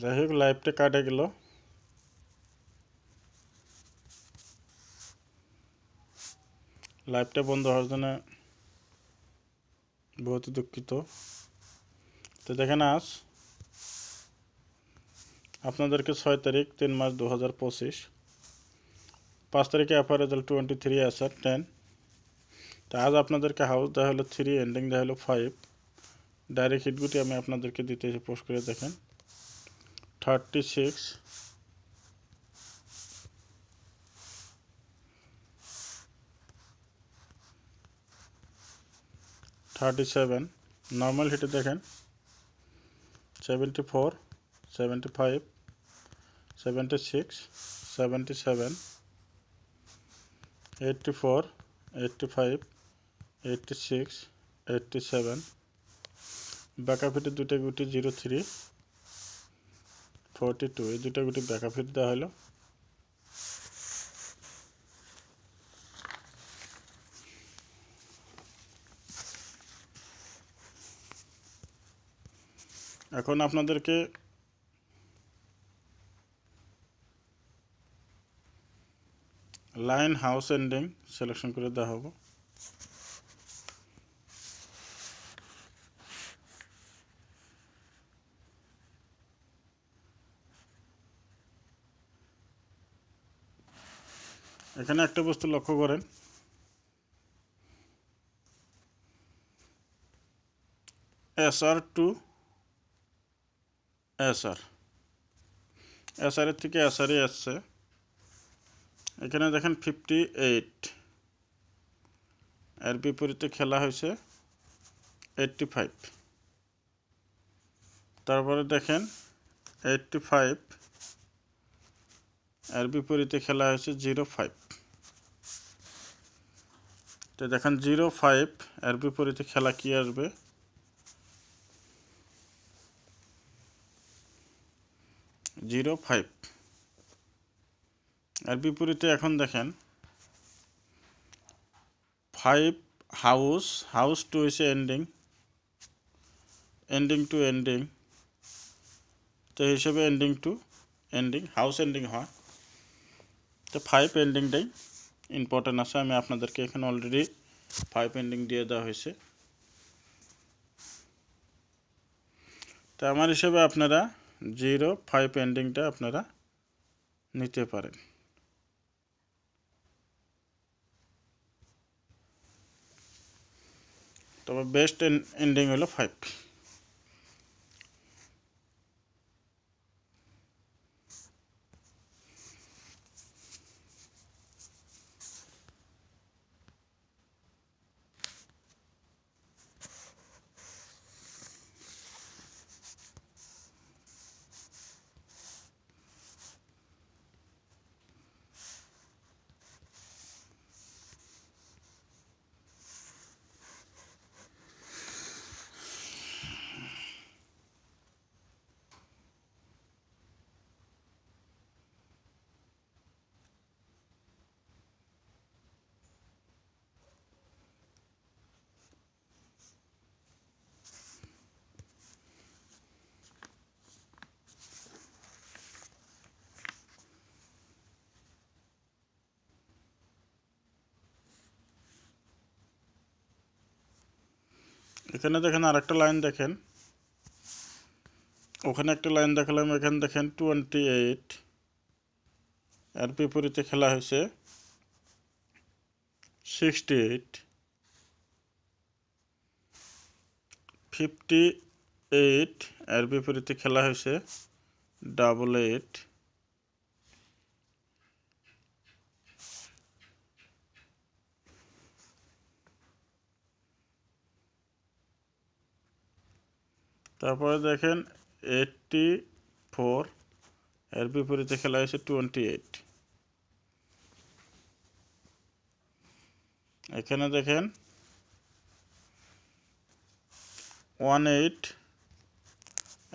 যাই হোক লাইভটা কাটে গেল। লাইভটা বন্ধ হওয়ার জন্য বহুত দুঃখিত। তো দেখেন আজ আপনাদেরকে 6 তারিখ 3 মাস 2025, 5 তারিখে অ্যাপার রেজাল্ট 23 এসআর 10। তো আজ আপনাদেরকে হাউস দেওয়া হলো 3, এন্ডিং দেওয়া হলো 5। ডাইরেক্ট হিটগুটি আমি আপনাদেরকে দিতে পোস্ট করে দেখেন 36, 37। নর্মাল হিটে দেখেন 74, 75, 76, 77, 84, 85, 86, 87। ব্যাকআপ হিটে দুটো গুটি 03, 42, এই দুটো গুটি ব্যাকআপ হিট দেওয়া হলো। এখন আপনাদেরকে লাইন হাউস এন্ডিং সিলেকশন করে দেওয়া হবে। এখানে একটা বস্তু লক্ষ্য করেন, এসআর টু এসআর, এসআরের থেকে এসআরই আসছে। এখানে দেখেন 58, এর বিপরীতে খেলা হয়েছে 85। তারপরে দেখেন 85, এর বিপরীতে খেলা হয়েছে 05। তো দেখেন 05 এর বিপরীতে খেলা কি আসবে, 05 এর বিপরীতে এখন দেখেন 5 হাউস, হাউস টু হয়েছে এন্ডিং, এন্ডিং টু এন্ডিং। তো হিসেবে ending to ending, house ending হয়। তো 5 এন্ডিংটাই ইম্পর্টেন্ট আছে। আমি আপনাদেরকে এখানে অলরেডি 5 এন্ডিং দিয়ে দেওয়া হয়েছে। তো আমার হিসেবে আপনারা 05 এন্ডিংটা আপনারা নিতে পারেন। তবে বেস্ট এন্ডিং হলো 5। এখানে দেখেন আরেকটা লাইন দেখেন, ওখানে একটা লাইন দেখালাম, এখানে দেখেন 28, এর বিপরীতে খেলা হয়েছে 68, 58 এর বিপরীতে খেলা হয়েছে 88, তারপরে দেখেন 84 এর বিপরীতে খেলা হয়েছে 28। এখানে দেখেন 18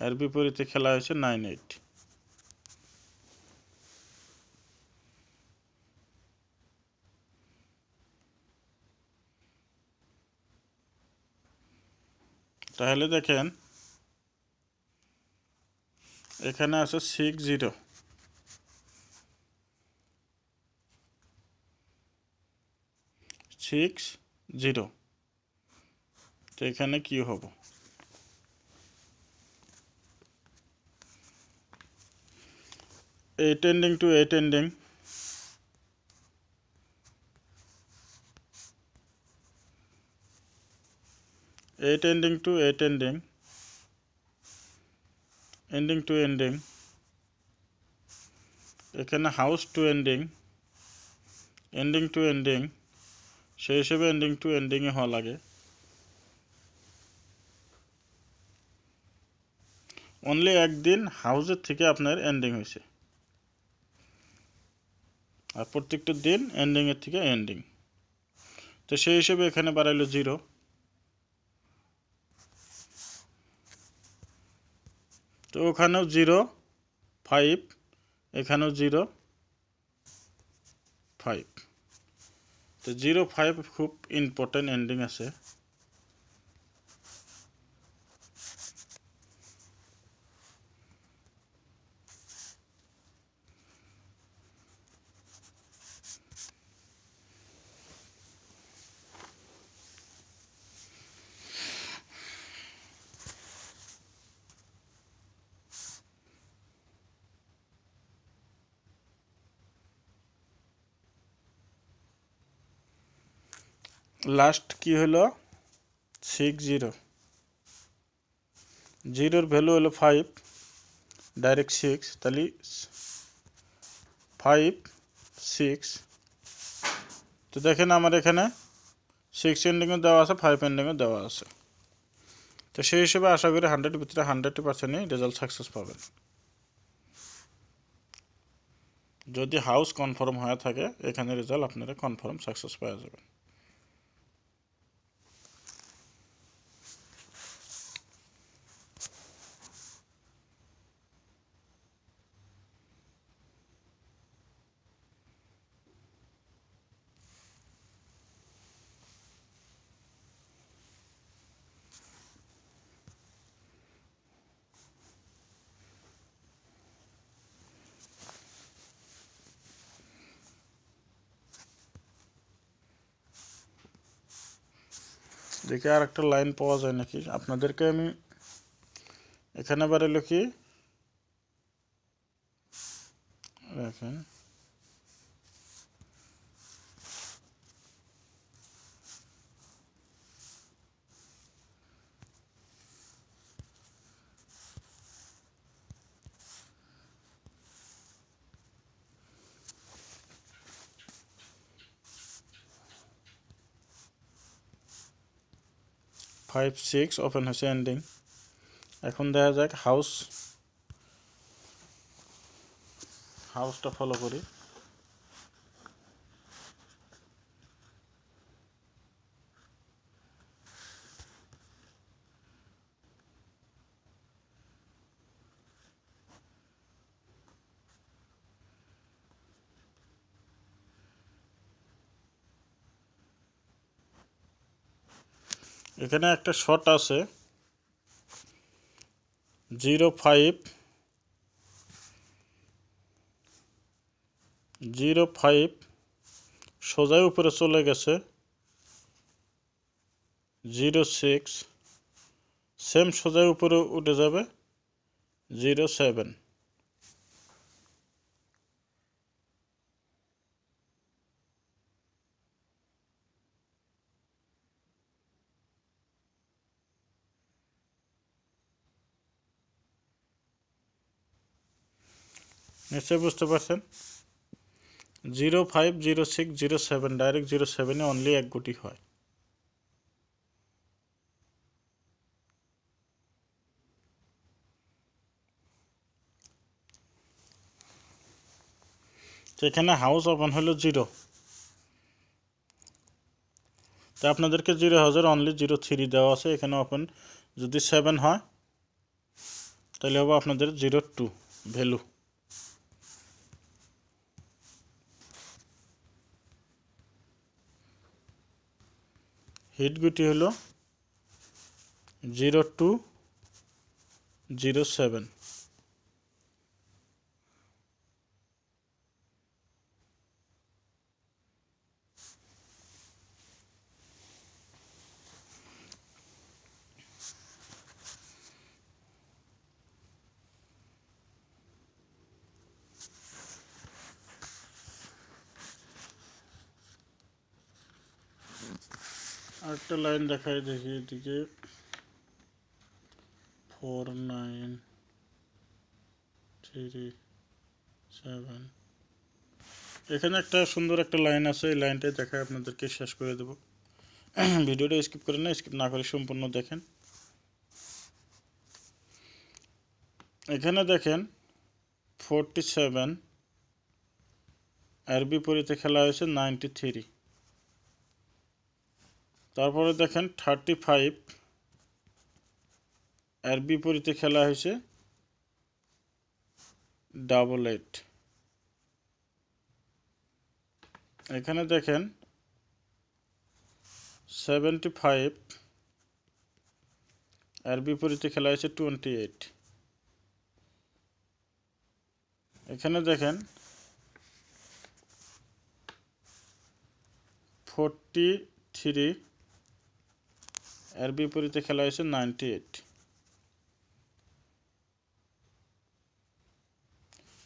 এর বিপরীতে খেলা হয়েছে 98। তাহলে দেখেন এখানে আছে 60 60 তো এখানে কি হবে 8 ending to 8 ending 8 ending to 8 ending ending to ending এখানে house to ending ending to ending সেই হিসেবে এন্ডিং টু এন্ডিংয়ে হওয়া লাগে অনলি একদিন হাউসের থেকে আপনার এন্ডিং হয়েছে আর প্রত্যেকটা দিন এন্ডিংয়ের থেকে এন্ডিং তো সেই হিসেবে এখানে বাড়াইলো 0 তো ওখানেও 0 5 এখানেও 0 5 তো 0 5 খুব ইম্পর্টেন্ট এন্ডিং আছে লাস্ট কি হলো 60 জিরোর ভ্যালু হলো 5 ডাইরেক্ট 6 তাহলে 5 6 তো দেখেন আমার এখানে 6 এন্ডিংও দেওয়া আছে 5 এন্ডিংও দেওয়া আছে তো সেই হিসেবে আশা করি 100 ভিতরে 100%ই রেজাল্ট সাকসেস পাবেন যদি হাউস কনফার্ম হয়ে থাকে এখানে রেজাল্ট আপনারা কনফার্ম সাকসেস পাওয়া যাবে দেখি আর একটা লাইন পাওয়া যায় নাকি আপনাদেরকে আমি এখানে বাড়াইলো কি দেখেন ফাইভ সিক্স ওপেন হয়েছে এন্ডিং এখন দেখা যাক হাউসটা ফলো করি এখানে একটা শর্ট আছে 05 05 সোজাই উপরে চলে গেছে 06 সেম সোজাই উপরে উঠে যাবে 07 নিশ্চয়ই বুঝতে পারছেন 05 06 07 ডাইরেক্ট 07-এ অনলি এক গুটি হয় সেখানে হাউস ওপেন হলো 0 তা আপনাদেরকে 0,000 অনলি 03 দেওয়া আছে এখানে ওপেন যদি 7 হয় তাহলে হবে আপনাদের 02 ভ্যালু হিট গুটি হলো 0207 আরেকটা লাইন দেখাই দেখি এদিকে 4 9 3 7 এখানে একটা সুন্দর একটা লাইন আছে এই লাইনটাই দেখাই আপনাদেরকে শেষ করে দেব ভিডিওটা স্কিপ করেন না স্কিপ না করে সম্পূর্ণ দেখেন এখানে দেখেন 47 এর বিপরীতে খেলা হয়েছে 93 তারপরে দেখেন 35 এর বিপরীতে খেলা হয়েছে 88 এখানে দেখেন 75 এর বিপরীতে খেলা হয়েছে 28 এখানে দেখেন 43 এর বিপরীতে খেলা হয়েছে 98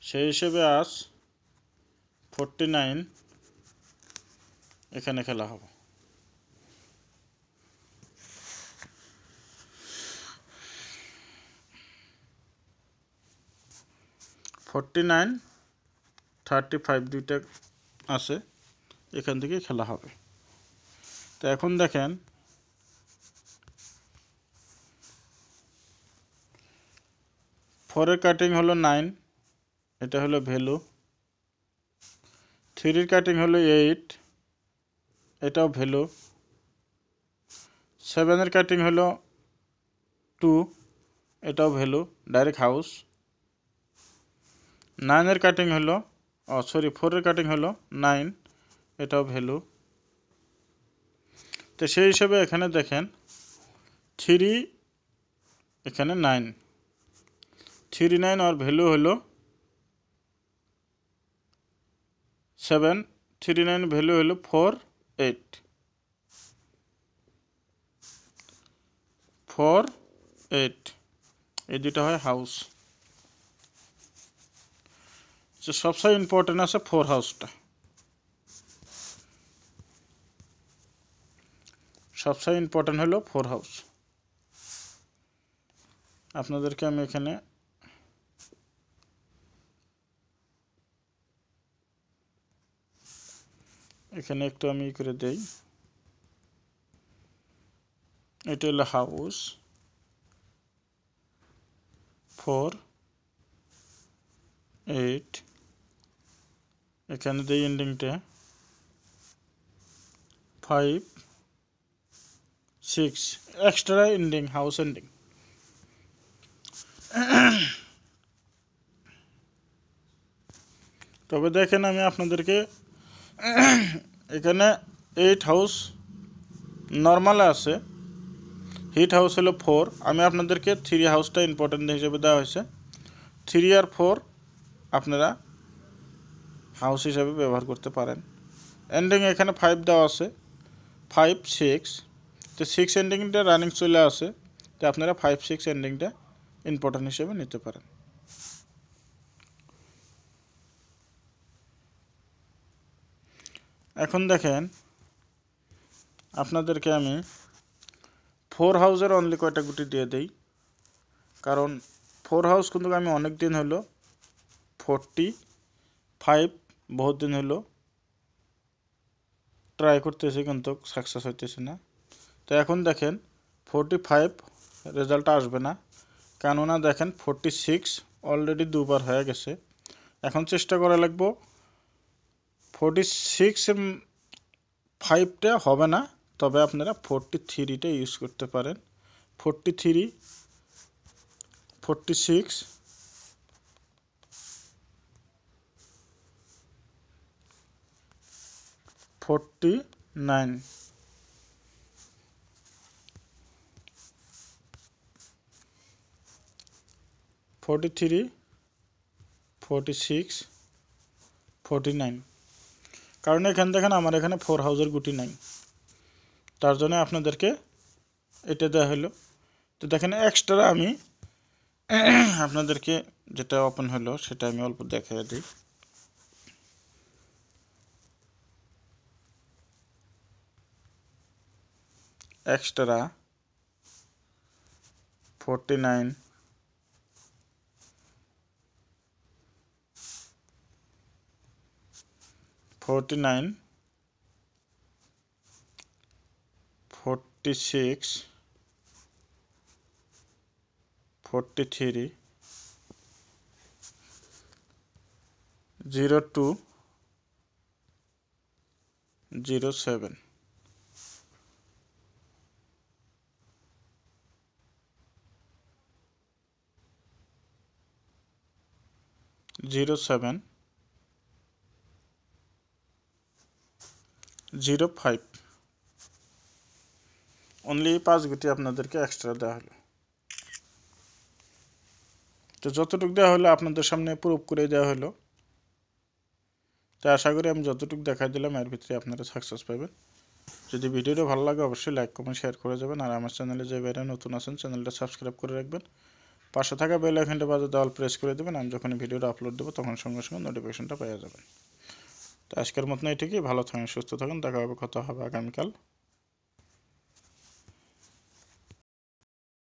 সেই হিসেবে আজ 49 এখানে খেলা হবে (49) 35 দুইটা আছে এখান থেকে খেলা হবে তো এখন দেখেন 4 এর কাটিং হলো 9 এটা হলো ভ্যালু 3 এর কাটিং হলো 8 এটাও ভ্যালু 7 এর কাটিং হলো 2 এটাও ভ্যালু ডাইরেক্ট হাউস 9 এর কাটিং হলো 4 এর কাটিং হলো 9 এটাও ভ্যালু তো সেই হিসাবে এখানে দেখেন 3 এখানে 9 39 और ভ্যালু হলো 7 39 ভ্যালু হলো 4 8 4 8 এই দুটো হয় হাউস যে সবচেয়ে ইম্পর্টেন্ট আছে 4 হাউসটা সবচেয়ে ইম্পর্টেন্ট হলো 4 হাউস আপনাদেরকে আমি এখানে একটু আমি করে দেই এটা হলো হাউস 4 8 এখানে দেই এন্ডিংটা 5 6 এক্সট্রা এন্ডিং হাউস এন্ডিং তবে দেখেন আমি আপনাদেরকে এখানে 8 হাউস নরমাল আছে হিট হাউস হলো 4 আমি আপনাদেরকে 3 হাউসটা ইম্পর্টেন্ট হিসেবে দেওয়া হয়েছে 3 আর 4 আপনারা হাউস হিসেবে ব্যবহার করতে পারেন এন্ডিং এখানে 5 দেওয়া আছে 5 6 তো 6 এন্ডিংটা রানিং চলে আসে তো আপনারা 5 6 এন্ডিংটা ইম্পর্টেন্ট হিসেবে নিতে পারেন এখন দেখেন আপনাদেরকে আমি 4 হাউসের অনলি কয়টা গুটি দিয়ে দেই কারণ 4 হাউস কিন্তু আমি অনেক দিন হলো 45 বহুত দিন হলো ট্রাই করতেছি কিন্তু সাকসেস হইতেছে না তো এখন দেখেন 45 রেজাল্ট আসবে না কেননা দেখেন 46 অলরেডি দুবার হয়ে গেছে এখন চেষ্টা করা লাগবে 46 5টা হবে না তবে আপনারা 43টা ইউজ করতে পারেন 43 46 49 43 46 49 কারণ এখানে দেখেন আমার এখানে 4 হাউসের গুটি নাই তার জন্য আপনাদেরকে এটা দেওয়া হলো তো দেখেন এক্সট্রা আমি আপনাদেরকে যেটা ওপেন হলো সেটা আমি অল্প দেখিয়ে দিই extra 49 46 43 02 07 07 05 অনলি 5 গুটি আপনাদেরকে এক্সট্রা দেওয়া হলো। তো যতটুকু দেওয়া হলো আপনাদের সামনে প্রুফ করে দেওয়া হলো। তো আশা করি আমি যতটুকু দেখাই দিলাম এর ভিতরে আপনারা সাকসেস পাবেন। যদি ভিডিওটা ভালো লাগে অবশ্যই লাইক কমেন্ট শেয়ার করে যাবেন। আর আমার চ্যানেলে যে বাইরে নতুন আছেন চ্যানেলটা সাবস্ক্রাইব করে রাখবেন। পাশে থাকা বেল আইকনটা বাজিয়ে দেওয়াল প্রেস করে দেবেন। আমি যখন ভিডিওটা আপলোড দেবো তখন সঙ্গে সঙ্গে নোটিফিকেশনটা পেয়ে যাবেন। তো আজকের মতন এটুকুই। ভালো থাকেন, সুস্থ থাকেন। দেখা হবে, কথা হবে আগামীকাল।